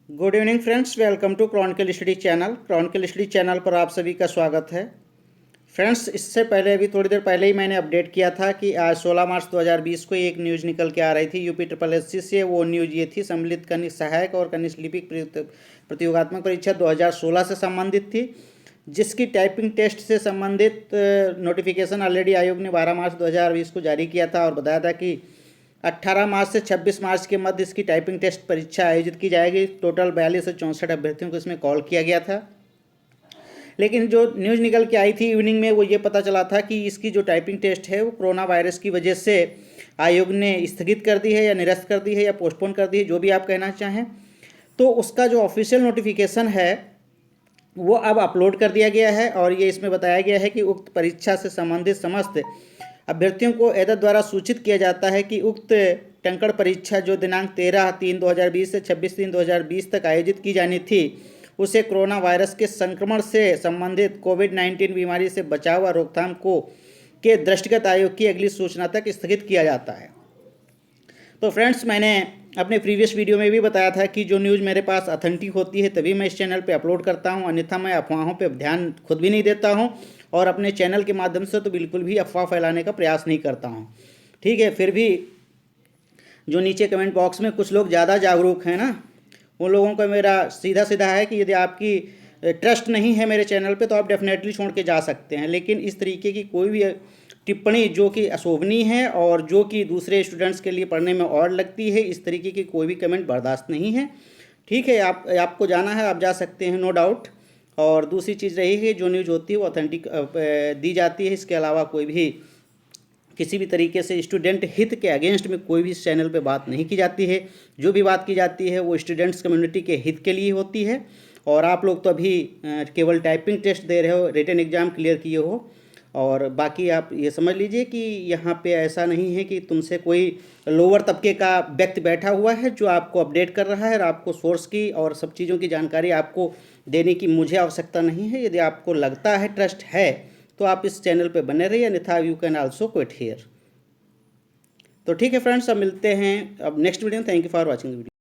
Good evening friends, welcome to Chronicle Study channel. Chronicle Study channel पर आप सभी का स्वागत है। फ्रेंड्स, इससे पहले अभी थोड़ी देर पहले ही मैंने अपडेट किया था कि आज 16 मार्च 2020 को एक न्यूज़ निकल के आ रही थी यूपी ट्रिपल एससी से। वो न्यूज़ ये थी, सम्मिलित कनिष्ठ सहायक और कनिष्ठ लिपिक प्रतियोगात्मक परीक्षा 2016 से संबंधित थी, जिसकी टाइपिंग टेस्ट से संबंधित नोटिफिकेशन ऑलरेडी आयोग ने 12 मार्च 2020 को जारी किया था और बताया था कि 18 मार्च से 26 मार्च के मध्य इसकी टाइपिंग टेस्ट परीक्षा आयोजित की जाएगी। टोटल 42 से 64 अभ्यर्थियों को इसमें कॉल किया गया था। लेकिन जो न्यूज़ निकल के आई थी इवनिंग में, वो ये पता चला था कि इसकी जो टाइपिंग टेस्ट है वो कोरोना वायरस की वजह से आयोग ने स्थगित कर दी है या निरस्त कर दी है या पोस्टपोन कर दी है, जो भी आप कहना चाहें। तो उसका जो ऑफिशियल नोटिफिकेशन है वो अब अपलोड कर दिया गया है और ये इसमें बताया गया है कि उक्त परीक्षा से संबंधित समस्त अभ्यर्थियों को एतद द्वारा सूचित किया जाता है कि उक्त टंकण परीक्षा जो दिनांक 13/3/2020 से 26/3/2020 तक आयोजित की जानी थी, उसे कोरोना वायरस के संक्रमण से संबंधित कोविड-19 बीमारी से बचाव व रोकथाम को के दृष्टिगत आयोग की अगली सूचना तक स्थगित किया जाता है। तो फ्रेंड्स, मैंने अपने प्रीवियस वीडियो में भी बताया था कि जो न्यूज़ मेरे पास ऑथेंटिक होती है तभी मैं इस चैनल पे अपलोड करता हूं, अन्यथा मैं अफवाहों पे ध्यान खुद भी नहीं देता हूं और अपने चैनल के माध्यम से तो बिल्कुल भी अफवाह फैलाने का प्रयास नहीं करता हूं। ठीक है, फिर भी जो नीचे कमेंट बॉक्स में कुछ लोग ज़्यादा जागरूक हैं ना, उन लोगों का मेरा सीधा सीधा है कि यदि आपकी ट्रस्ट नहीं है मेरे चैनल पे तो आप डेफिनेटली छोड़ के जा सकते हैं, लेकिन इस तरीके की कोई भी टिप्पणी जो कि अशोभनीय है और जो कि दूसरे स्टूडेंट्स के लिए पढ़ने में और लगती है, इस तरीके की कोई भी कमेंट बर्दाश्त नहीं है। ठीक है, आपको जाना है, आप जा सकते हैं, नो डाउट। और दूसरी चीज़ रही है, जो न्यूज़ होती है वो ऑथेंटिक दी जाती है। इसके अलावा कोई भी किसी भी तरीके से स्टूडेंट हित के अगेंस्ट में कोई भी इस चैनल पे बात नहीं की जाती है। जो भी बात की जाती है वो स्टूडेंट्स कम्युनिटी के हित के लिए होती है। और आप लोग तो अभी केवल टाइपिंग टेस्ट दे रहे हो, रिटन एग्ज़ाम क्लियर किए हो, और बाकी आप ये समझ लीजिए कि यहाँ पे ऐसा नहीं है कि तुमसे कोई लोअर तबके का व्यक्ति बैठा हुआ है जो आपको अपडेट कर रहा है और आपको सोर्स की और सब चीज़ों की जानकारी आपको देने की मुझे आवश्यकता नहीं है। यदि आपको लगता है, ट्रस्ट है, तो आप इस चैनल पे बने रहिए, अन्यथा you can also quit here. तो ठीक है फ्रेंड्स, अब मिलते हैं अब नेक्स्ट वीडियो में। Thank you for watching video.